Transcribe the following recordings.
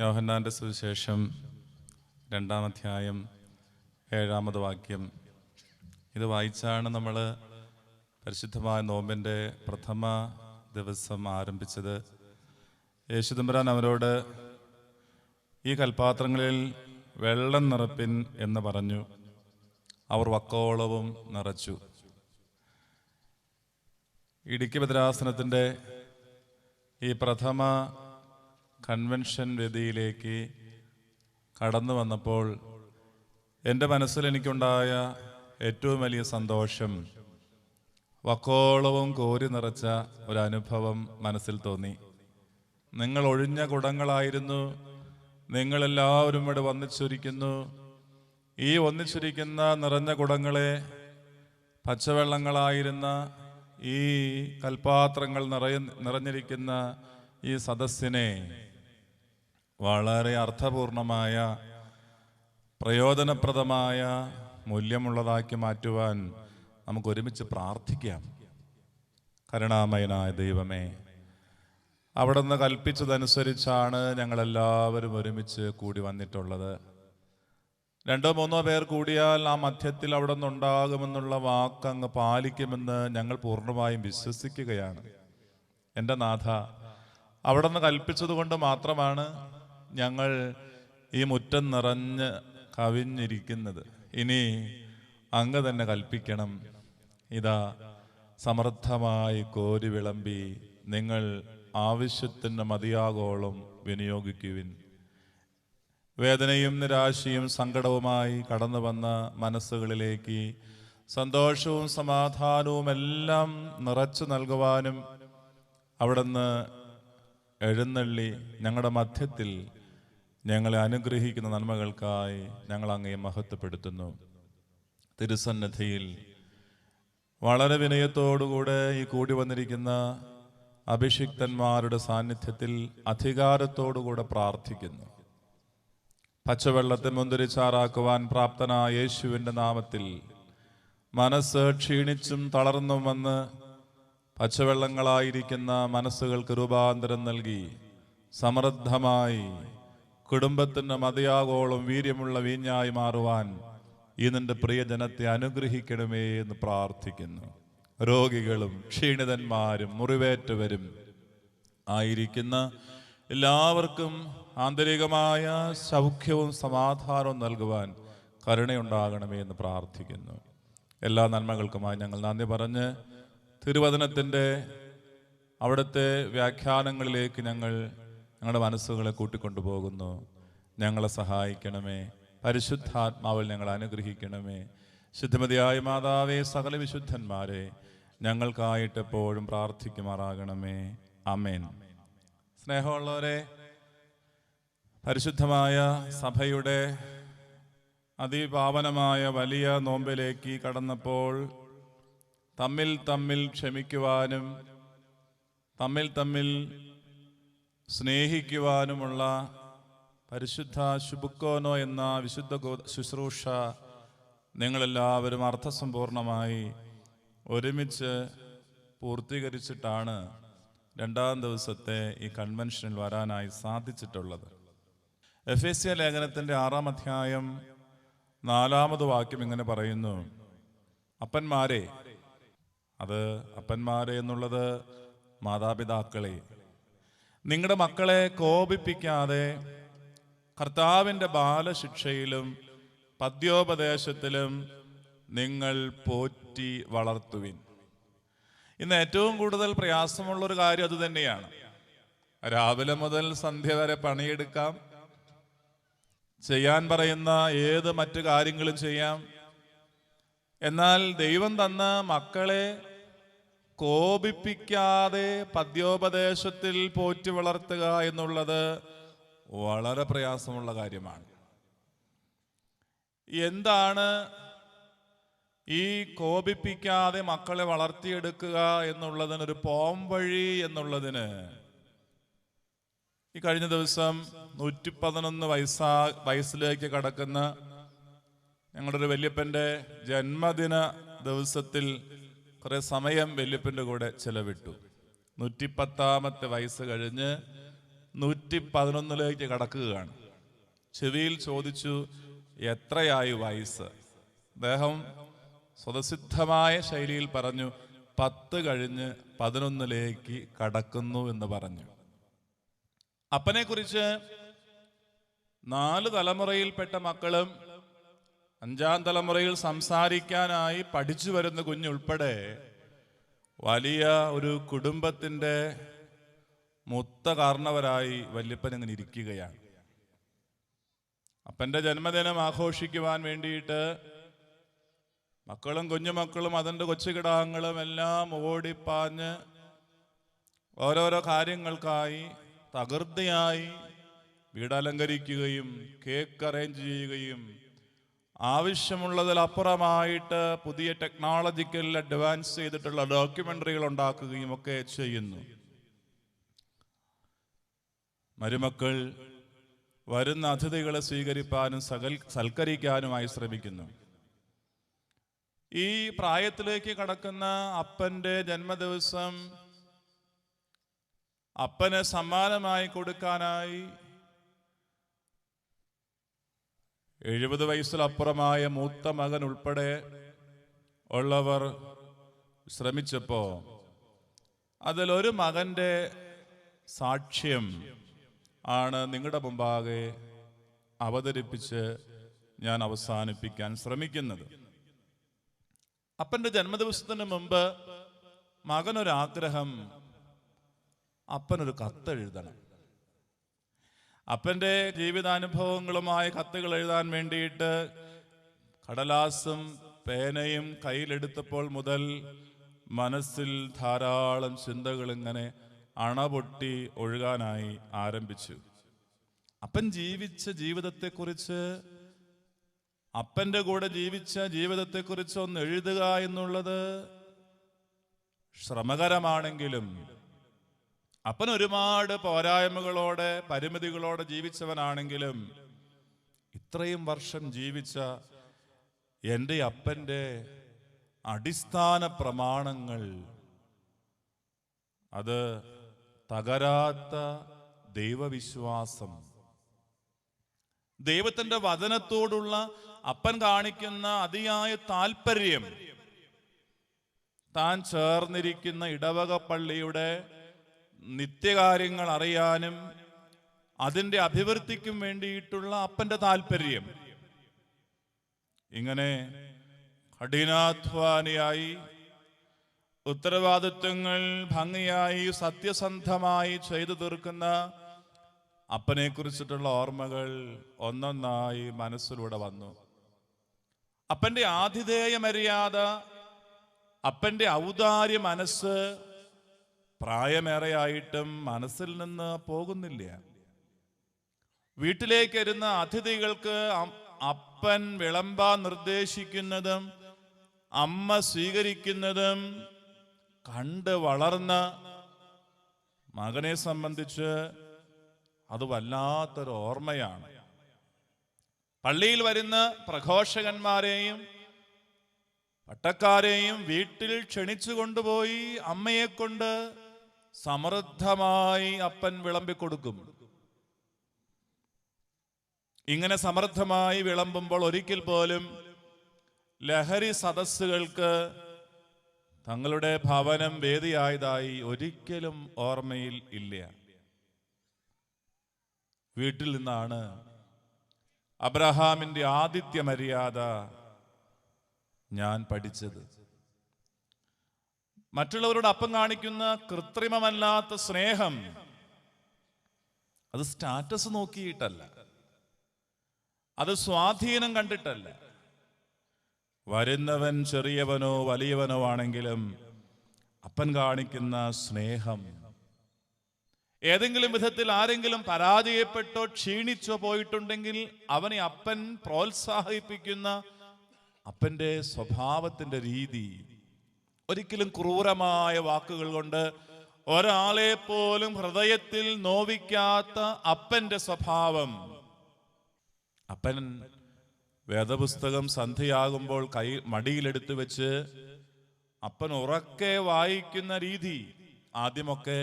യോഹന്നാൻ്റെ സുവിശേഷം 2-ാം അധ്യായം 7-ാമത് വാക്യം. ഇത് വായിച്ചാണ് നമ്മൾ പരിശുദ്ധമായ നോമ്പിൻ്റെ പ്രഥമ ദിവസം ആരംഭിച്ചത്. യേശുദമ്പുരാൻ അവരോട് ഈ കൽപാത്രങ്ങളിൽ വെള്ളം നിറപ്പിൻ എന്ന് പറഞ്ഞു. അവർ വക്കോളവും നിറച്ചു. ഇടുക്കി ഭദ്രാസനത്തിൻ്റെ ഈ പ്രഥമ കൺവെൻഷൻ വേദിയിലേക്ക് കടന്നു വന്നപ്പോൾ എൻ്റെ മനസ്സിൽ എനിക്കുണ്ടായ ഏറ്റവും വലിയ സന്തോഷം വക്കോളവും കോരി നിറച്ച ഒരനുഭവം മനസ്സിൽ തോന്നി. നിങ്ങൾ ഒഴിഞ്ഞ കുടങ്ങളായിരുന്നു. നിങ്ങളെല്ലാവരും ഇവിടെ ഒന്നിച്ചിരിക്കുന്നു. ഈ ഒന്നിച്ചിരിക്കുന്ന നിറഞ്ഞ കുടങ്ങളെ പച്ചവെള്ളങ്ങളായിരുന്ന ഈ കൽപാത്രങ്ങൾ നിറഞ്ഞിരിക്കുന്ന ഈ സദസ്സിനെ വളരെ അർത്ഥപൂർണമായ പ്രയോജനപ്രദമായ മൂല്യമുള്ളതാക്കി മാറ്റുവാൻ നമുക്ക് ഒരുമിച്ച് പ്രാർത്ഥിക്കാം. കരുണാമയനായ ദൈവമേ, അവിടുന്ന് കൽപ്പിച്ചതനുസരിച്ചാണ് ഞങ്ങളെല്ലാവരും ഒരുമിച്ച് കൂടി വന്നിട്ടുള്ളത്. 2-3 പേർ കൂടിയാൽ ആ മധ്യത്തിൽ അവിടെ നിന്നുണ്ടാകുമെന്നുള്ള വാക്ക് അങ്ങ് പാലിക്കുമെന്ന് ഞങ്ങൾ പൂർണ്ണമായും വിശ്വസിക്കുകയാണ്. എൻ്റെ നാഥ, അവിടെ നിന്ന് കൽപ്പിച്ചത് കൊണ്ട് മാത്രമാണ് ഞങ്ങൾ ഈ മുറ്റം നിറഞ്ഞ് കവിഞ്ഞിരിക്കുന്നത്. ഇനി അങ്ങ് തന്നെ കൽപ്പിക്കണം. ഇതാ സമൃദ്ധമായി കോരി വിളമ്പി നിങ്ങൾ ആവശ്യത്തിന് മതിയാകോളം വിനിയോഗിക്കുവിൻ. വേദനയും നിരാശയും സങ്കടവുമായി കടന്നു വന്ന മനസ്സുകളിലേക്ക് സന്തോഷവും സമാധാനവും എല്ലാം നിറച്ചു നൽകുവാനും അവിടുന്ന് എഴുന്നള്ളി ഞങ്ങളുടെ മധ്യത്തിൽ ഞങ്ങളെ അനുഗ്രഹിക്കുന്ന നന്മകൾക്കായി ഞങ്ങൾ അങ്ങയെ മഹത്വപ്പെടുത്തുന്നു. തിരുസന്നിധിയിൽ വളരെ വിനയത്തോടുകൂടെ ഈ കൂടി വന്നിരിക്കുന്ന അഭിഷിക്തന്മാരുടെ സാന്നിധ്യത്തിൽ അധികാരത്തോടുകൂടെ പ്രാർത്ഥിക്കുന്നു. പച്ചവെള്ളത്തെ മുന്തിരിച്ചാറാക്കുവാൻ പ്രാപ്തനായ യേശുവിൻ്റെ നാമത്തിൽ മനസ്സ് ക്ഷീണിച്ചും തളർന്നും വന്ന് പച്ചവെള്ളങ്ങളായിരിക്കുന്ന മനസ്സുകൾക്ക് രൂപാന്തരം നൽകി സമൃദ്ധമായി കുടുംബത്തിന് മതിയാകോളം വീര്യമുള്ള വീഞ്ഞായി മാറുവാൻ ഈ നിന്റെ പ്രിയജനത്തെ അനുഗ്രഹിക്കണമേ എന്ന് പ്രാർത്ഥിക്കുന്നു. രോഗികളും ക്ഷീണിതന്മാരും മുറിവേറ്റവരും ആയിരിക്കുന്ന എല്ലാവർക്കും ആന്തരികമായ സൗഖ്യവും സമാധാനവും നൽകുവാൻ കരുണയുണ്ടാകണമേ എന്ന് പ്രാർത്ഥിക്കുന്നു. എല്ലാ നന്മകൾക്കുമായി ഞങ്ങൾ നന്ദി പറഞ്ഞ് തിരുവചനത്തിൻ്റെ അവിടുത്തെ വ്യാഖ്യാനങ്ങളിലേക്ക് ഞങ്ങളുടെ മനസ്സുകളെ കൂട്ടിക്കൊണ്ടുപോകുന്നു. ഞങ്ങളെ സഹായിക്കണമേ. പരിശുദ്ധാത്മാവിൽ ഞങ്ങൾ അനുഗ്രഹിക്കണമേ. ശുദ്ധമതിയായ മാതാവേ, സകല വിശുദ്ധന്മാരെ ഞങ്ങൾക്കായിട്ട് എപ്പോഴും പ്രാർത്ഥിക്കുമാറാകണമേ. ആമേൻ. സ്നേഹമുള്ളവരെ, പരിശുദ്ധമായ സഭയുടെ അതിപാവനമായ വലിയ നോമ്പിലേക്ക് കടന്നപ്പോൾ തമ്മിൽ ക്ഷമിക്കുവാനും തമ്മിൽ സ്നേഹിക്കുവാനുമുള്ള പരിശുദ്ധ ശുബുക്കോനോ എന്ന വിശുദ്ധ ശുശ്രൂഷ നിങ്ങളെല്ലാവരും അർത്ഥസമ്പൂർണമായി ഒരുമിച്ച് പൂർത്തീകരിച്ചിട്ടാണ് 2-ാം ദിവസത്തെ ഈ കൺവെൻഷനിൽ വരാനായി സാധിച്ചിട്ടുള്ളത്. എഫേസ്യ ലേഖനത്തിൻ്റെ 6-ാം അധ്യായം 4-ാമത് വാക്യം ഇങ്ങനെ പറയുന്നു: അപ്പന്മാരെ, അത് അപ്പന്മാരെ എന്നുള്ളത് മാതാപിതാക്കളെ, നിങ്ങളുടെ മക്കളെ കോപിപ്പിക്കാതെ കർത്താവിൻ്റെ ബാലശിക്ഷയിലും പദ്യോപദേശത്തിലും നിങ്ങൾ പോറ്റി വളർത്തുവിൻ. ഇന്ന് ഏറ്റവും കൂടുതൽ പ്രയാസമുള്ളൊരു കാര്യം അത് തന്നെയാണ്. രാവിലെ മുതൽ സന്ധ്യ വരെ പണിയെടുക്കാം, ചെയ്യാൻ പറയുന്ന ഏത് മറ്റു കാര്യങ്ങളും ചെയ്യാം. എന്നാൽ ദൈവം തന്ന മക്കളെ കോപിപ്പിക്കാതെ പദ്യോപദേശത്തിൽ പോറ്റി വളർത്തുക എന്നുള്ളത് വളരെ പ്രയാസമുള്ള കാര്യമാണ്. എന്താണ് ഈ കോപിപ്പിക്കാതെ മക്കളെ വളർത്തിയെടുക്കുക എന്നുള്ളതിനൊരു പോംവഴി എന്നുള്ളതിന് ഈ കഴിഞ്ഞ ദിവസം 111 വയസ്സിലേക്ക് കടക്കുന്ന ഞങ്ങളുടെ ഒരു വല്യപ്പൻ്റെ ജന്മദിന ദിവസത്തിൽ കുറെ സമയം വല്യപ്പൻ്റെ കൂടെ ചെലവിട്ടു. 110-ാമത്തെ വയസ്സ് കഴിഞ്ഞ് 111 കടക്കുകയാണ്. ചെവിയിൽ ചോദിച്ചു, എത്രയായി വയസ്സ്? അദ്ദേഹം സ്വതസിദ്ധമായ ശൈലിയിൽ പറഞ്ഞു, 10 കഴിഞ്ഞ് 11 കടക്കുന്നു എന്ന് പറഞ്ഞു. അപ്പനെ കുറിച്ച് 4 തലമുറയിൽപ്പെട്ട മക്കളും 5-ാം തലമുറയിൽ സംസാരിക്കാനായി പഠിച്ചു വരുന്ന കുഞ്ഞുൾപ്പെടെ വലിയ ഒരു കുടുംബത്തിന്റെ മൊത്ത കാരണവരായി വല്യപ്പൻ ഇങ്ങനെ ഇരിക്കുകയാണ്. അപ്പന്റെ ജന്മദിനം ആഘോഷിക്കുവാൻ വേണ്ടിയിട്ട് മക്കളും കുഞ്ഞുമക്കളും അതിൻ്റെ കൊച്ചുകിടാങ്ങളും എല്ലാം ഓടിപ്പാഞ്ഞ് ഓരോരോ കാര്യങ്ങൾക്കായി തകൃതിയായി വീടലങ്കരിക്കുകയും കേക്ക് അറേഞ്ച് ചെയ്യുകയും ആവശ്യമുള്ളതിലപ്പുറമായിട്ട് പുതിയ ടെക്നോളജിക്കൽ അഡ്വാൻസ് ചെയ്തിട്ടുള്ള ഡോക്യുമെന്ററികൾ ഉണ്ടാക്കുകയും ഒക്കെ ചെയ്യുന്നു. മരുമക്കൾ വരുന്ന അതിഥികളെ സ്വീകരിക്കാനും സൽക്കരിക്കാനുമായി ശ്രമിക്കുന്നു. ഈ പ്രായത്തിലേക്ക് കടക്കുന്ന അപ്പന്റെ ജന്മദിവസം അപ്പന് സമ്മാനമായി കൊടുക്കാനായി 70 വയസ്സിലപ്പുറമായ മൂത്ത മകൻ ഉൾപ്പെടെ ഉള്ളവർ ശ്രമിച്ചപ്പോ അതിലൊരു മകന്റെ സാക്ഷ്യം ആണ് നിങ്ങളുടെ മുമ്പാകെ അവതരിപ്പിച്ച് ഞാൻ അവസാനിപ്പിക്കാൻ ശ്രമിക്കുന്നത്. അപ്പന്റെ ജന്മദിവസത്തിന് മുമ്പ് മകനൊരാഗ്രഹം, അപ്പനൊരു കത്തെഴുതണം. അപ്പന്റെ ജീവിതാനുഭവങ്ങളുമായ കത്തുകൾ എഴുതാൻ വേണ്ടിയിട്ട് കടലാസും പേനയും കയ്യിലെടുത്തപ്പോൾ മുതൽ മനസ്സിൽ ധാരാളം ചിന്തകൾ ഇങ്ങനെ അണപൊട്ടി ഒഴുകാനായി ആരംഭിച്ചു. അപ്പൻ ജീവിച്ച ജീവിതത്തെക്കുറിച്ച്, അപ്പന്റെ കൂടെ ജീവിച്ച ജീവിതത്തെക്കുറിച്ച് ഒന്ന് എഴുതുക എന്നുള്ളത് ശ്രമകരമാണെങ്കിലും അപ്പൻ ഒരുപാട് പോരായ്മകളോടെ പരിമിതികളോടെ ജീവിച്ചവനാണെങ്കിലും ഇത്രയും വർഷം ജീവിച്ച എൻ്റെ അപ്പൻ്റെ അടിസ്ഥാന പ്രമാണങ്ങൾ, അത് തകരാത്ത ദൈവവിശ്വാസം, ദൈവത്തിന്റെ വചനത്തോടുള്ള അപ്പൻ കാണിക്കുന്ന അതിയായ താല്പര്യം, താൻ ചേർന്നിരിക്കുന്ന ഇടവക പള്ളിയുടെ നിത്യകാര്യങ്ങൾ അറിയാനും അതിൻ്റെ അഭിവൃദ്ധിക്കും വേണ്ടിയിട്ടുള്ള അപ്പന്റെ താല്പര്യം, ഇങ്ങനെ കഠിനാധ്വാനിയായി ഉത്തരവാദിത്വങ്ങൾ ഭംഗിയായി സത്യസന്ധമായി ചെയ്തു തീർക്കുന്ന അപ്പനെ കുറിച്ചിട്ടുള്ള ഓർമ്മകൾ ഒന്നൊന്നായി മനസ്സിലൂടെ വന്നു. അപ്പന്റെ ആതിഥേയ മര്യാദ, അപ്പന്റെ ഔദാര്യ മനസ്സ് പ്രായമേറെയായിട്ടും മനസ്സിൽ നിന്ന് പോകുന്നില്ല. വീട്ടിലേക്ക് വരുന്ന അതിഥികൾക്ക് അപ്പൻ വിളമ്പാൻ നിർദ്ദേശിക്കുന്നതും അമ്മ സ്വീകരിക്കുന്നതും കണ്ട് വളർന്ന മകനെ സംബന്ധിച്ച് അത് വല്ലാത്തൊരു ഓർമ്മയാണ്. പള്ളിയിൽ വരുന്ന പ്രഘോഷകന്മാരെയും പട്ടക്കാരെയും വീട്ടിൽ ക്ഷണിച്ചു കൊണ്ടുപോയി അമ്മയെ കൊണ്ട് സമൃദ്ധമായി അപ്പൻ വിളമ്പിക്കൊടുക്കും. ഇങ്ങനെ സമൃദ്ധമായി വിളമ്പുമ്പോൾ ഒരിക്കൽ പോലും ലഹരി സദസ്സുകൾക്ക് തങ്ങളുടെ ഭവനം വേദിയായതായി ഒരിക്കലും ഓർമ്മയിൽ ഇല്ല. വീട്ടിൽ നിന്നാണ് അബ്രഹാമിന്റെ ആതിഥ്യ മര്യാദ ഞാൻ പഠിച്ചത്. മറ്റുള്ളവരോട് അപ്പം കാണിക്കുന്ന കൃത്രിമമല്ലാത്ത സ്നേഹം, അത് സ്റ്റാറ്റസ് നോക്കിയിട്ടല്ല, അത് സ്വാധീനം കണ്ടിട്ടല്ല. വരുന്നവൻ ചെറിയവനോ വലിയവനോ ആണെങ്കിലും അപ്പൻ കാണിക്കുന്ന സ്നേഹം, ഏതെങ്കിലും വിധത്തിൽ ആരെങ്കിലും പരാജയപ്പെട്ടോ ക്ഷീണിച്ചോ പോയിട്ടുണ്ടെങ്കിൽ അവനെ അപ്പൻ പ്രോത്സാഹിപ്പിക്കുന്ന അപ്പന്റെ സ്വഭാവത്തിന്റെ രീതി, ഒരിക്കലും ക്രൂരമായ വാക്കുകൾ കൊണ്ട് ഒരാളെ പോലും ഹൃദയത്തിൽ നോവിക്കാത്ത അപ്പന്റെ സ്വഭാവം. അപ്പൻ വേദപുസ്തകം സന്ധ്യയാകുമ്പോൾ മടിയിലെടുത്ത് വെച്ച് അപ്പൻ ഉറക്കെ വായിക്കുന്ന രീതി, ആദ്യമൊക്കെ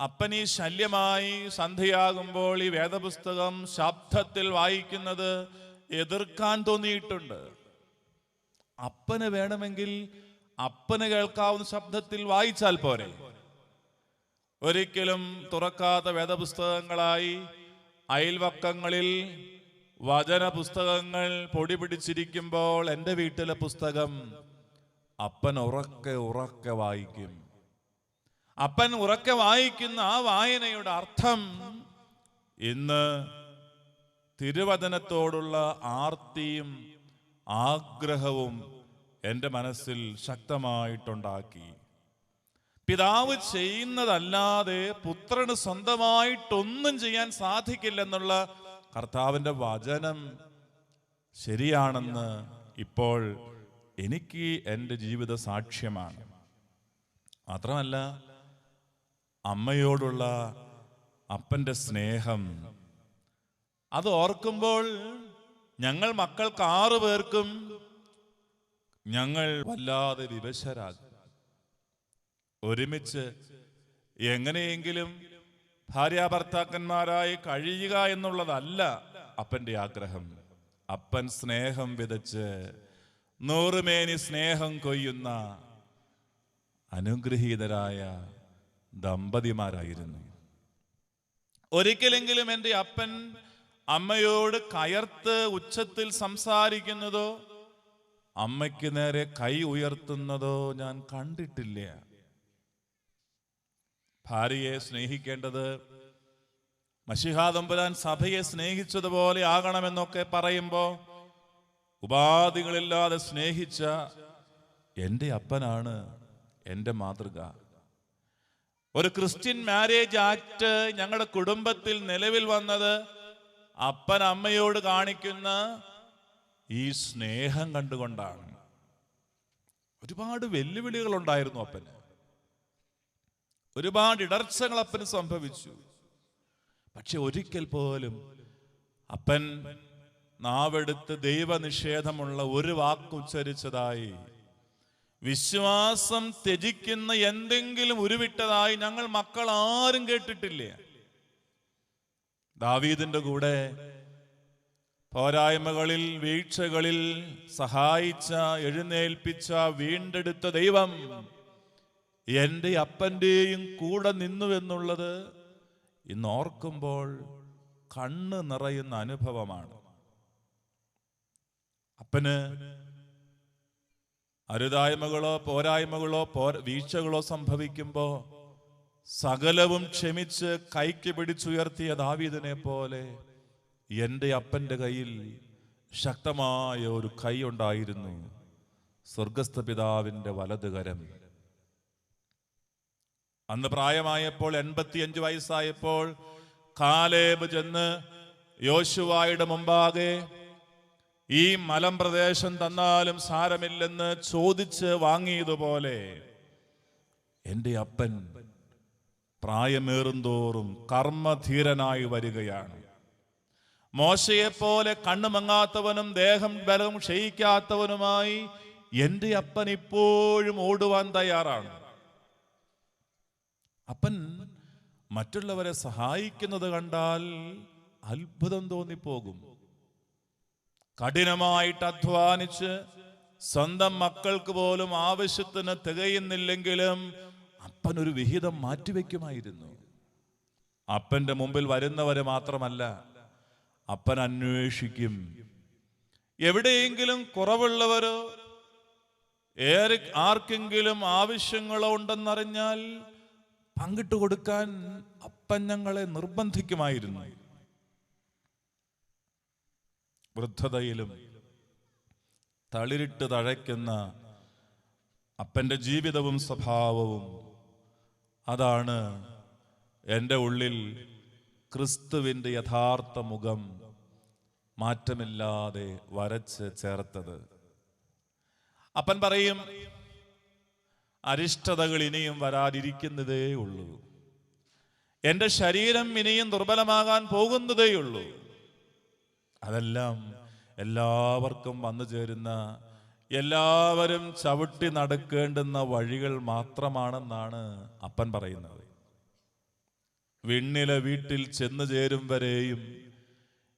അപ്പൻ ഈ ശല്യമായി സന്ധ്യയാകുമ്പോൾ ഈ വേദപുസ്തകം ശബ്ദത്തിൽ വായിക്കുന്നത് എതിർക്കാൻ തോന്നിയിട്ടുണ്ട്. അപ്പന് വേണമെങ്കിൽ അപ്പന് കേൾക്കാവുന്ന ശബ്ദത്തിൽ വായിച്ചാൽ പോരെ. ഒരിക്കലും തുറക്കാത്ത വേദപുസ്തകങ്ങളായി അയൽവക്കങ്ങളിൽ വചന പുസ്തകങ്ങൾ പൊടി പിടിച്ചിരിക്കുമ്പോൾ എൻ്റെ വീട്ടിലെ പുസ്തകം അപ്പൻ ഉറക്കെ ഉറക്കെ വായിക്കും. അപ്പൻ ഉറക്കെ വായിക്കുന്ന ആ വായനയുടെ അർത്ഥം ഇന്ന് തിരുവചനത്തോടുള്ള ആർത്തിയും ആഗ്രഹവും എൻ്റെ മനസ്സിൽ ശക്തമായിട്ടുണ്ടാക്കി. പിതാവ് ചെയ്യുന്നതല്ലാതെ പുത്രന് സ്വന്തമായിട്ടൊന്നും ചെയ്യാൻ സാധിക്കില്ലെന്നുള്ള കർത്താവിൻ്റെ വചനം ശരിയാണെന്ന് ഇപ്പോൾ എനിക്ക് എൻ്റെ ജീവിത സാക്ഷ്യമാണ്. മാത്രമല്ല, അമ്മയോടുള്ള അപ്പൻ്റെ സ്നേഹം അത് ഓർക്കുമ്പോൾ ഞങ്ങൾ മക്കൾക്ക് 6 പേർക്കും ഞങ്ങൾ വല്ലാതെ വിവശരാകും. ഒരുമിച്ച് എങ്ങനെയെങ്കിലും ഭാര്യാഭർത്താക്കന്മാരായി കഴിയുക എന്നുള്ളതല്ല അപ്പൻ്റെ ആഗ്രഹം. അപ്പൻ സ്നേഹം വിതച്ച് 100 മേനി സ്നേഹം കൊയ്യുന്ന അനുഗ്രഹീതരായ ദമ്പതിമാരായിരുന്നു. ഒരിക്കലെങ്കിലും എൻ്റെ അപ്പൻ അമ്മയോട് കയർത്ത് ഉച്ചത്തിൽ സംസാരിക്കുന്നതോ അമ്മയ്ക്ക് നേരെ കൈ ഉയർത്തുന്നതോ ഞാൻ കണ്ടിട്ടില്ല. ഭാര്യയെ സ്നേഹിക്കേണ്ടത് മശിഹാ തമ്പുരാൻ സഭയെ സ്നേഹിച്ചതുപോലെ ആകണമെന്നൊക്കെ പറയുമ്പോൾ ഉപാധികളില്ലാതെ സ്നേഹിച്ച എൻ്റെ അപ്പനാണ് എൻ്റെ മാതൃക. ഒരു ക്രിസ്ത്യൻ മാരേജ് ആക്ട് ഞങ്ങളുടെ കുടുംബത്തിൽ നിലവിൽ വന്നത് അപ്പൻ അമ്മയോട് കാണിക്കുന്ന ഈ സ്നേഹം കണ്ടുകൊണ്ടാണ്. ഒരുപാട് വെല്ലുവിളികൾ ഉണ്ടായിരുന്നു അപ്പന്, ഒരുപാട് ഇടർച്ചകൾ അപ്പന് സംഭവിച്ചു. പക്ഷെ ഒരിക്കൽ പോലും അപ്പൻ നാവെടുത്ത് ദൈവനിഷേധമുള്ള ഒരു വാക്കുച്ചരിച്ചതായി, വിശ്വാസം ത്യജിക്കുന്ന എന്തെങ്കിലും ഉരുവിട്ടതായി ഞങ്ങൾ മക്കൾ ആരും കേട്ടിട്ടില്ല. ദാവീദിന്റെ കൂടെ പോരായ്മകളിൽ വീഴ്ചകളിൽ സഹായിച്ച, എഴുന്നേൽപ്പിച്ച, വീണ്ടെടുത്ത ദൈവം എൻ്റെ അപ്പൻ്റെയും കൂടെ നിന്നുവെന്നുള്ളത് ഇന്ന് ഓർക്കുമ്പോൾ കണ്ണ് നിറയുന്ന അനുഭവമാണ്. അപ്പന് അരുതായ്മകളോ പോരായ്മകളോ വീഴ്ചകളോ സംഭവിക്കുമ്പോൾ സകലവും ക്ഷമിച്ച് കൈക്ക് പിടിച്ചുയർത്തിയ ദാവീദിനെ പോലെ എൻ്റെ അപ്പൻ്റെ കയ്യിൽ ശക്തമായ ഒരു കൈ ഉണ്ടായിരുന്നു, സ്വർഗസ്ഥ പിതാവിൻ്റെ വലതുകരം. അന്ന് പ്രായമായപ്പോൾ 85 വയസ്സായപ്പോൾ കാലേബ് ചെന്ന് യോശുവായുടെ മുമ്പാകെ ഈ മലമ്പ്രദേശം തന്നാലും സാരമില്ലെന്ന് ചോദിച്ച് വാങ്ങിയതുപോലെ എൻ്റെ അപ്പൻ പ്രായമേറുന്തോറും കർമ്മധീരനായി വരികയാണ്. മോശയെപ്പോലെ കണ്ണുമങ്ങാത്തവനും ദേഹം ബലം ക്ഷയിക്കാത്തവനുമായി എൻ്റെ അപ്പൻ ഇപ്പോഴും ഓടുവാൻ തയ്യാറാണ്. അപ്പൻ മറ്റുള്ളവരെ സഹായിക്കുന്നത് കണ്ടാൽ അത്ഭുതം തോന്നിപ്പോകും. കഠിനമായിട്ട് അധ്വാനിച്ച് സ്വന്തം മക്കൾക്ക് പോലും ആവശ്യത്തിന് തികയുന്നില്ലെങ്കിലും അപ്പനൊരു വിഹിതം മാറ്റിവെക്കുമായിരുന്നു. അപ്പന്റെ മുമ്പിൽ വരുന്നവരെ മാത്രമല്ല, അപ്പൻ അന്വേഷിക്കും. എവിടെയെങ്കിലും കുറവുള്ളവരോ ആർക്കെങ്കിലും ആവശ്യങ്ങളോ ഉണ്ടെന്നറിഞ്ഞാൽ പങ്കിട്ടു കൊടുക്കാൻ അപ്പൻ ഞങ്ങളെ നിർബന്ധിക്കുമായിരുന്നു. വൃദ്ധതയിലും തളിരിട്ട് തഴയ്ക്കുന്ന അപ്പൻ്റെ ജീവിതവും സ്വഭാവവും അതാണ് എൻ്റെ ഉള്ളിൽ ക്രിസ്തുവിൻ്റെ യഥാർത്ഥ മുഖം മാറ്റമില്ലാതെ വരച്ച് ചേർത്തത്. അപ്പൻ പറയും, അരിഷ്ടതകൾ ഇനിയും വരാതിരിക്കുന്നതേ ഉള്ളൂ, എൻ്റെ ശരീരം ഇനിയും ദുർബലമാകാൻ പോകുന്നതേയുള്ളൂ. അതെല്ലാം എല്ലാവർക്കും വന്നു ചേരുന്ന, എല്ലാവരും ചവിട്ടി നടക്കേണ്ടുന്ന വഴികൾ മാത്രമാണെന്നാണ് അപ്പൻ പറയുന്നത്. വിണ്ണിലെ വീട്ടിൽ ചെന്നു ചേരും വരെയും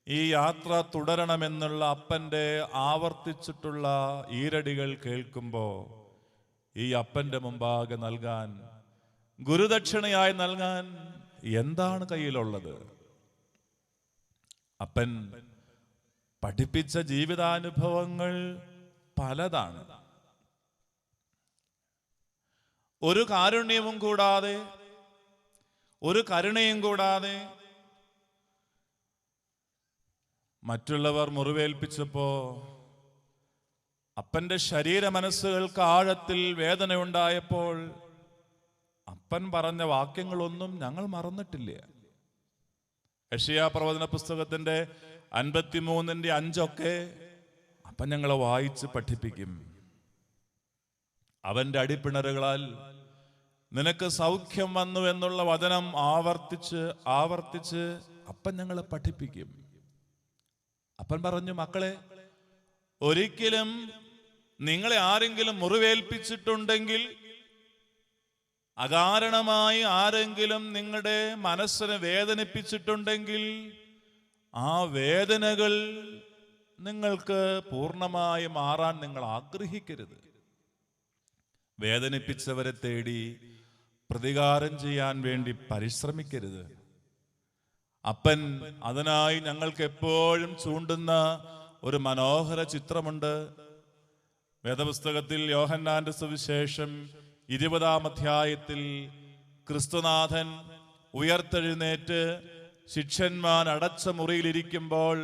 ഈ യാത്ര തുടരണമെന്നുള്ള അപ്പൻ്റെ ആവർത്തിച്ചിട്ടുള്ള ഈരടികൾ കേൾക്കുമ്പോൾ ഈ അപ്പൻ്റെ മുമ്പാകെ നൽകാൻ, ഗുരുദക്ഷിണയായി നൽകാൻ എന്താണ് കയ്യിലുള്ളത്? അപ്പൻ പഠിപ്പിച്ച ജീവിതാനുഭവങ്ങൾ പലതാണ്. ഒരു കാരുണ്യവും കൂടാതെ, ഒരു കരുണയും കൂടാതെ മറ്റുള്ളവർ മുറിവേൽപ്പിച്ചപ്പോ അപ്പന്റെ ശരീര മനസ്സുകൾക്ക് ആഴത്തിൽ വേദനയുണ്ടായപ്പോൾ അപ്പൻ പറഞ്ഞ വാക്യങ്ങളൊന്നും ഞങ്ങൾ മറന്നിട്ടില്ല. യെശയ്യാ പ്രവചന പുസ്തകത്തിന്റെ 53:5 അപ്പൻ ഞങ്ങളെ വായിച്ച് പഠിപ്പിക്കും. അവന്റെ അടിപ്പിണറുകളാൽ നിനക്ക് സൗഖ്യം വന്നു എന്നുള്ള വചനം ആവർത്തിച്ച് ആവർത്തിച്ച് അപ്പൻ ഞങ്ങളെ പഠിപ്പിക്കും. അപ്പൻ പറഞ്ഞു, മക്കളെ, ഒരിക്കലും നിങ്ങളെ ആരെങ്കിലും മുറിവേൽപ്പിച്ചിട്ടുണ്ടെങ്കിൽ, അകാരണമായി ആരെങ്കിലും നിങ്ങളുടെ മനസ്സിനെ വേദനിപ്പിച്ചിട്ടുണ്ടെങ്കിൽ, ആ വേദനകൾ നിങ്ങൾക്ക് പൂർണ്ണമായി മാറാൻ നിങ്ങൾ ആഗ്രഹിക്കരുത്. വേദനിപ്പിച്ചവരെ തേടി പ്രതികാരം ചെയ്യാൻ വേണ്ടി പരിശ്രമിക്കരുത്. അപ്പൻ അതിനായി ഞങ്ങൾക്ക് എപ്പോഴും ചൂണ്ടുന്ന ഒരു മനോഹര ചിത്രമുണ്ട്. വേദപുസ്തകത്തിൽ യോഹന്നാന്റെ സുവിശേഷം 20-ാം അധ്യായത്തിൽ ക്രിസ്തുനാഥൻ ഉയർത്തെഴുന്നേറ്റ് ശിഷ്യന്മാർ അടച്ച മുറിയിലിരിക്കുമ്പോൾ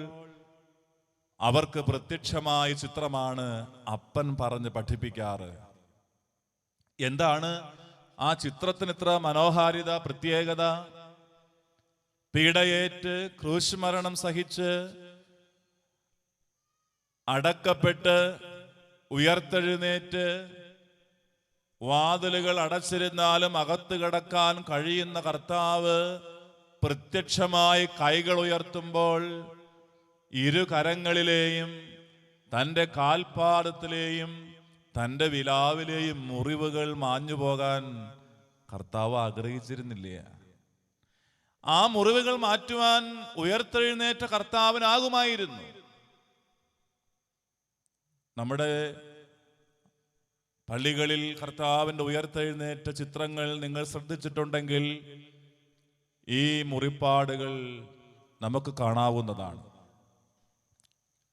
അവർക്ക് പ്രത്യക്ഷമായ ചിത്രമാണ് അപ്പൻ പറഞ്ഞ് പഠിപ്പിക്കാറ്. എന്താണ് ആ ചിത്രത്തിന് ഇത്ര മനോഹാരിത, പ്രത്യേകത? പീഡയേറ്റ് ക്രൂശ് മരണം സഹിച്ച് അടക്കപ്പെട്ട് ഉയർത്തെഴുന്നേറ്റ് വാതിലുകൾ അടച്ചിരുന്നാലും അകത്ത് കിടക്കാൻ കഴിയുന്ന കർത്താവ് പ്രത്യക്ഷമായി കൈകൾ ഉയർത്തുമ്പോൾ ഇരു കരങ്ങളിലെയും തൻ്റെ കാൽപാദത്തിലെയും തൻ്റെ വിലാവിലെയും മുറിവുകൾ മാഞ്ഞു പോകാൻ കർത്താവ് ആഗ്രഹിച്ചിരുന്നില്ല. ആ മുറിവുകൾ മാറ്റുവാൻ ഉയർത്തെഴുന്നേറ്റ കർത്താവിനാകുമായിരുന്നു. നമ്മുടെ പള്ളികളിൽ കർത്താവിൻ്റെ ഉയർത്തെഴുന്നേറ്റ ചിത്രങ്ങൾ നിങ്ങൾ ശ്രദ്ധിച്ചിട്ടുണ്ടെങ്കിൽ ഈ മുറിപ്പാടുകൾ നമുക്ക് കാണാവുന്നതാണ്.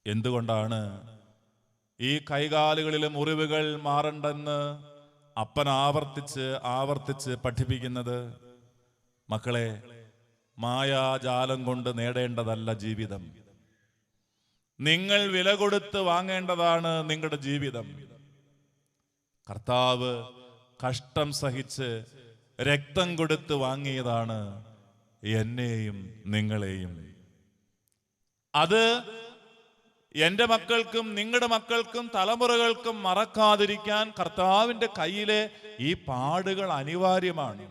എന്തുകൊണ്ടാണ് ഈ കൈകാലുകളിലെ മുറിവുകൾ മാറണ്ടെന്ന് അപ്പൻ ആവർത്തിച്ച് ആവർത്തിച്ച് പഠിപ്പിക്കുന്നത്? മക്കളെ, മായാജാലം കൊണ്ട് നേടേണ്ടതല്ല ജീവിതം. നിങ്ങൾ വില കൊടുത്ത് വാങ്ങേണ്ടതാണ് നിങ്ങളുടെ ജീവിതം. കർത്താവ് കഷ്ടം സഹിച്ച് രക്തം കൊടുത്ത് വാങ്ങിയതാണ് എന്നെയും നിങ്ങളെയും. അത് എൻ്റെ മക്കൾക്കും നിങ്ങളുടെ മക്കൾക്കും തലമുറകൾക്കും മറക്കാതിരിക്കാൻ കർത്താവിൻ്റെ കയ്യിലെ ഈ പാടുകൾ അനിവാര്യമാണ്.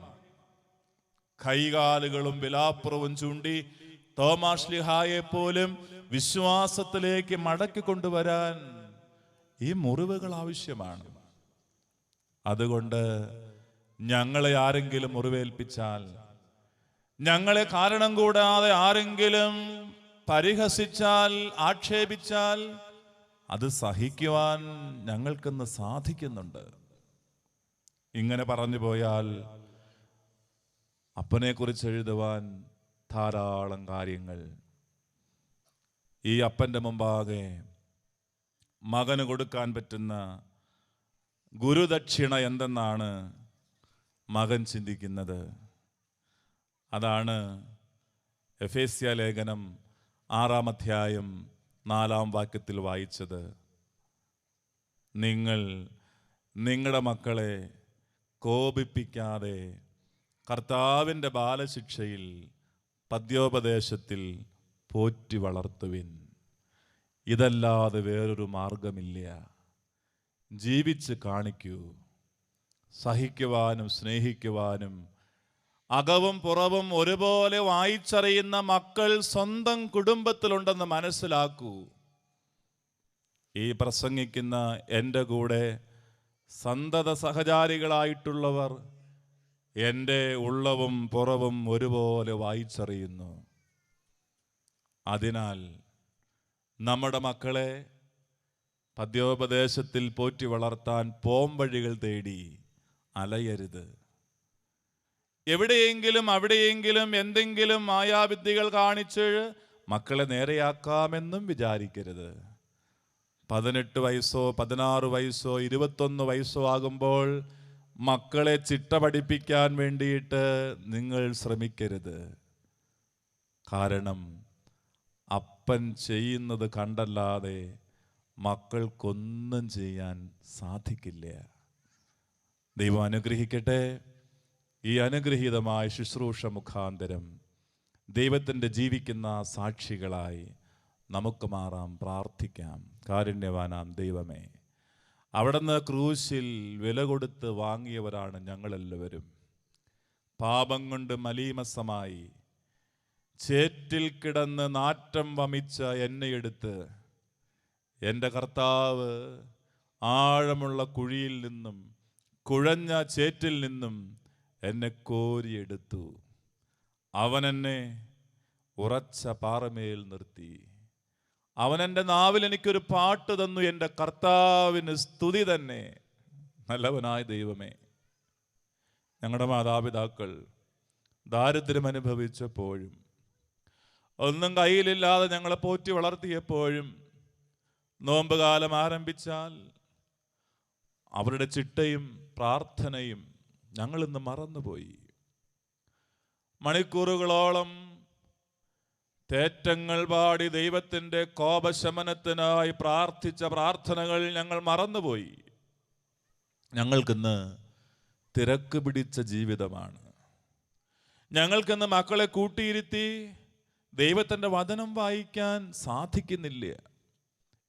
കൈകാലുകളും വിലാപ്പുറവും ചൂണ്ടി തോമാശ്ലീഹായെ പോലും വിശ്വാസത്തിലേക്ക് മടക്കി കൊണ്ടുവരാൻ ഈ മുറിവുകൾ ആവശ്യമാണ്. അതുകൊണ്ട് ഞങ്ങളെ ആരെങ്കിലും മുറിവേൽപ്പിച്ചാൽ, ഞങ്ങളെ കാരണം കൂടാതെ ആരെങ്കിലും പരിഹസിച്ചാൽ, ആക്ഷേപിച്ചാൽ, അത് സഹിക്കുവാൻ ഞങ്ങൾക്കിന്ന് സാധിക്കുന്നുണ്ട്. ഇങ്ങനെ പറഞ്ഞു പോയാൽ അപ്പനെ കുറിച്ച് എഴുതുവാൻ ധാരാളം കാര്യങ്ങൾ. ഈ അപ്പൻ്റെ മുമ്പാകെ മകന് കൊടുക്കാൻ പറ്റുന്ന ഗുരുദക്ഷിണ എന്തെന്നാണ് മകൻ ചിന്തിക്കുന്നത്. അതാണ് എഫേസ്യ ലേഖനം 6-ാം അധ്യായം 4-ാം വാക്യത്തിൽ വായിച്ചത്. നിങ്ങൾ നിങ്ങളുടെ മക്കളെ കോപിപ്പിക്കാതെ കർത്താവിൻ്റെ ബാലശിക്ഷയിൽ പദ്യോപദേശത്തിൽ പോറ്റി വളർത്തുവിൻ. ഇതല്ലാതെ വേറൊരു മാർഗമില്ല. ജീവിച്ച് കാണിക്കൂ. സഹിക്കുവാനും സ്നേഹിക്കുവാനും അകവും പുറവും ഒരുപോലെ വായിച്ചറിയുന്ന മക്കൾ സ്വന്തം കുടുംബത്തിലുണ്ടെന്ന് മനസ്സിലാക്കൂ. ഈ പ്രസംഗിക്കുന്ന എൻ്റെ കൂടെ സന്തത സഹചാരികളായിട്ടുള്ളവർ എൻ്റെ ഉള്ളവും പുറവും ഒരുപോലെ വായിച്ചറിയുന്നു. അതിനാൽ നമ്മുടെ മക്കളെ പദ്യോപദേശത്തിൽ പോറ്റി വളർത്താൻ പോംവഴികൾ തേടി അലയരുത്. എവിടെയെങ്കിലും അവിടെയെങ്കിലും എന്തെങ്കിലും മായാവിദ്യകൾ കാണിച്ച് മക്കളെ നേരെയാക്കാമെന്നും വിചാരിക്കരുത്. 18 വയസ്സോ 16 വയസ്സോ 21 വയസ്സോ ആകുമ്പോൾ മക്കളെ ചിട്ട പഠിപ്പിക്കാൻ വേണ്ടിയിട്ട് നിങ്ങൾ ശ്രമിക്കരുത്. കാരണം അപ്പൻ ചെയ്യുന്നത് കണ്ടല്ലാതെ മക്കൾക്കൊന്നും ചെയ്യാൻ സാധിക്കില്ല. ദൈവം അനുഗ്രഹിക്കട്ടെ. ഈ അനുഗ്രഹീതമായ ശുശ്രൂഷ മുഖാന്തരം ദൈവത്തിൻ്റെ ജീവിക്കുന്ന സാക്ഷികളായി നമുക്ക് മാറാം. പ്രാർത്ഥിക്കാം. കാരുണ്യവാനാം ദൈവമേ, അവിടുന്ന് ക്രൂശിൽ വില കൊടുത്ത് വാങ്ങിയവരാണ് ഞങ്ങളെല്ലാവരും. പാപം കൊണ്ട് മലീമസമായി ചേറ്റിൽ കിടന്ന് നാറ്റം വമിച്ച എന്നെ എടുത്ത് എൻ്റെ കർത്താവ് ആഴമുള്ള കുഴിയിൽ നിന്നും കുഴഞ്ഞ ചേറ്റിൽ നിന്നും എന്നെ കോരിയെടുത്തു. അവൻ എന്നെ ഉറച്ച പാറമേൽ നിർത്തി. അവൻ എൻ്റെ നാവിൽ എനിക്കൊരു പാട്ട് തന്നു. എൻ്റെ കർത്താവിന് സ്തുതി തന്നെ. നല്ലവനായ ദൈവമേ, ഞങ്ങളുടെ മാതാപിതാക്കൾ ദാരിദ്ര്യം അനുഭവിച്ചപ്പോഴും ഒന്നും കയ്യിലില്ലാതെ ഞങ്ങളെ പോറ്റി വളർത്തിയപ്പോഴും നോമ്പ് കാലം ആരംഭിച്ചാൽ അവരുടെ ചിട്ടയും പ്രാർത്ഥനയും ഞങ്ങളിന്ന് മറന്നുപോയി. മണിക്കൂറുകളോളം തേറ്റങ്ങൾ പാടി ദൈവത്തിൻ്റെ കോപശമനത്തിനായി പ്രാർത്ഥിച്ച പ്രാർത്ഥനകൾ ഞങ്ങൾ മറന്നുപോയി. ഞങ്ങൾക്കിന്ന് തിരക്ക് പിടിച്ച ജീവിതമാണ്. ഞങ്ങൾക്കിന്ന് മക്കളെ കൂട്ടിയിരുത്തി ദൈവത്തിൻ്റെ വചനം വായിക്കാൻ സാധിക്കുന്നില്ല.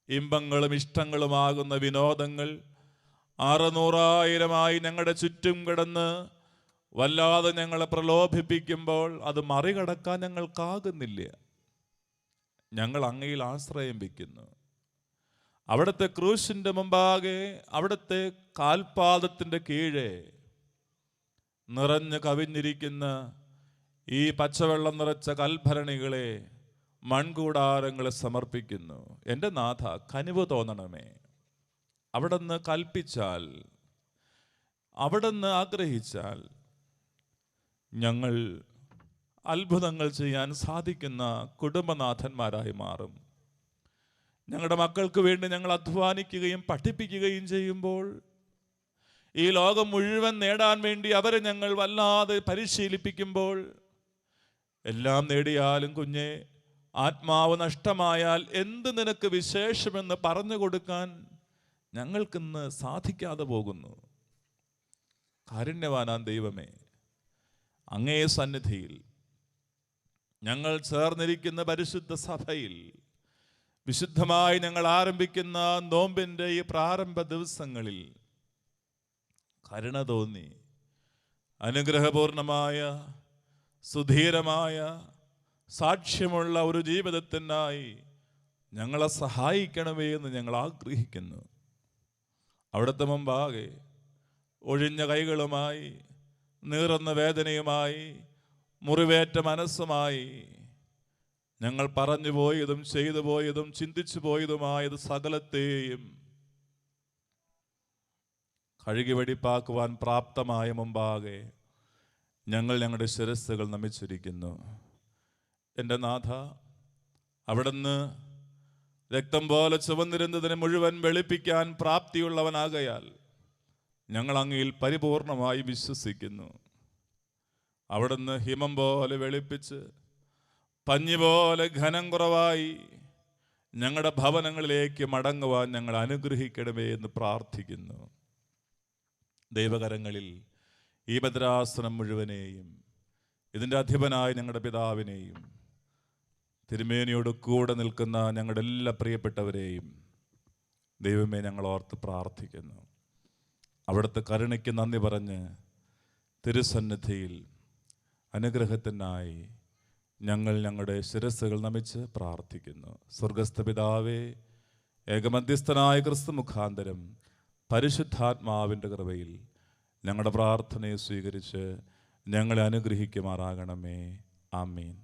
ഇമ്പങ്ങളും ഇഷ്ടങ്ങളുമാകുന്ന വിനോദങ്ങൾ 600,000 ഞങ്ങളുടെ ചുറ്റും കിടന്ന് വല്ലാതെ ഞങ്ങളെ പ്രലോഭിപ്പിക്കുമ്പോൾ അത് മറികടക്കാൻ ഞങ്ങൾക്കാകുന്നില്ല. ഞങ്ങൾ അങ്ങയിൽ ആശ്രയം വയ്ക്കുന്നു. അവിടുത്തെ ക്രൂശിൻ്റെ മുമ്പാകെ, അവിടുത്തെ കാൽപാദത്തിൻ്റെ കീഴെ നിറഞ്ഞു കവിഞ്ഞിരിക്കുന്ന ഈ പച്ചവെള്ളം നിറച്ച കൽഭരണികളെ, മൺകൂടാരങ്ങളെ സമർപ്പിക്കുന്നു. എൻ്റെ നാഥ, കനിവ് തോന്നണമേ. അവിടുന്ന് കൽപ്പിച്ചാൽ, അവിടുന്ന് ആഗ്രഹിച്ചാൽ ഞങ്ങൾ അത്ഭുതങ്ങൾ ചെയ്യാൻ സാധിക്കുന്ന കുടുംബനാഥന്മാരായി മാറും. ഞങ്ങളുടെ മക്കൾക്ക് വേണ്ടി ഞങ്ങൾ അധ്വാനിക്കുകയും പഠിപ്പിക്കുകയും ചെയ്യുമ്പോൾ ഈ ലോകം മുഴുവൻ നേടാൻ വേണ്ടി അവരെ ഞങ്ങൾ വല്ലാതെ പരിശീലിപ്പിക്കുമ്പോൾ, എല്ലാം നേടിയാലും കുഞ്ഞെ, ആത്മാവ് നഷ്ടമായാൽ എന്ത് നിനക്ക് വിശേഷമെന്ന് പറഞ്ഞു കൊടുക്കാൻ ഞങ്ങൾക്കിന്ന് സാധിക്കാതെ പോകുന്നു. കാരുണ്യവാനാം ദൈവമേ, അങ്ങേ സന്നിധിയിൽ ഞങ്ങൾ ചേർന്നിരിക്കുന്ന പരിശുദ്ധ സഭയിൽ വിശുദ്ധമായി ഞങ്ങൾ ആരംഭിക്കുന്ന നോമ്പിൻ്റെ ഈ പ്രാരംഭ ദിവസങ്ങളിൽ കരുണ തോന്നി അനുഗ്രഹപൂർണമായ സുധീരമായ സാക്ഷ്യമുള്ള ഒരു ജീവിതത്തിനായി ഞങ്ങളെ സഹായിക്കണമേ എന്ന് ഞങ്ങൾ ആഗ്രഹിക്കുന്നു. അവിടുത്തെ മുമ്പാകെ ഒഴിഞ്ഞ കൈകളുമായി, നീറുന്ന വേദനയുമായി, മുറിവേറ്റ മനസ്സുമായി ഞങ്ങൾ പറഞ്ഞു പോയതും ചെയ്തു പോയതും ചിന്തിച്ചു പോയതുമായത് സകലത്തെയും കഴുകി വെടിപ്പാക്കുവാൻ പ്രാപ്തമായ മുമ്പാകെ ഞങ്ങൾ ഞങ്ങളുടെ ശിരസ്സുകൾ നമിച്ചിരിക്കുന്നു. എൻ്റെ നാഥ, അവിടുന്ന് രക്തം പോലെ ചുവന്നിരുന്നതിനെ മുഴുവൻ വെളുപ്പിക്കാൻ പ്രാപ്തിയുള്ളവനാകയാൽ ഞങ്ങൾ അങ്ങയിൽ പരിപൂർണമായി വിശ്വസിക്കുന്നു. അവിടുന്ന് ഹിമം പോലെ വെളുപ്പിച്ച് പഞ്ഞി പോലെ ഘനം കുറവായി ഞങ്ങളുടെ ഭവനങ്ങളിലേക്ക് മടങ്ങുവാൻ ഞങ്ങൾ അനുഗ്രഹിക്കണമേ എന്ന് പ്രാർത്ഥിക്കുന്നു. ദൈവകരങ്ങളിൽ ഈ ഭദ്രാസനം മുഴുവനെയും ഇതിൻ്റെ അധിപനായ ഞങ്ങളുടെ പിതാവിനെയും തിരുമേനിയോട് കൂടെ നിൽക്കുന്ന ഞങ്ങളുടെ എല്ലാ പ്രിയപ്പെട്ടവരെയും ദൈവമേ ഞങ്ങൾ ഓർത്ത് പ്രാർത്ഥിക്കുന്നു. അവിടുത്തെ കരുണയ്ക്ക് നന്ദി പറഞ്ഞ് തിരുസന്നിധിയിൽ അനുഗ്രഹത്തിനായി ഞങ്ങൾ ഞങ്ങളുടെ ശിരസ്സുകൾ നമിച്ച് പ്രാർത്ഥിക്കുന്നു. സ്വർഗസ്ഥ പിതാവേ, ഏകമധ്യസ്ഥനായ ക്രിസ്തു മുഖാന്തരം പരിശുദ്ധാത്മാവിൻ്റെ കൃപയിൽ ഞങ്ങളുടെ പ്രാർത്ഥനയെ സ്വീകരിച്ച് ഞങ്ങളെ അനുഗ്രഹിക്കുമാറാകണമേ. ആമീൻ.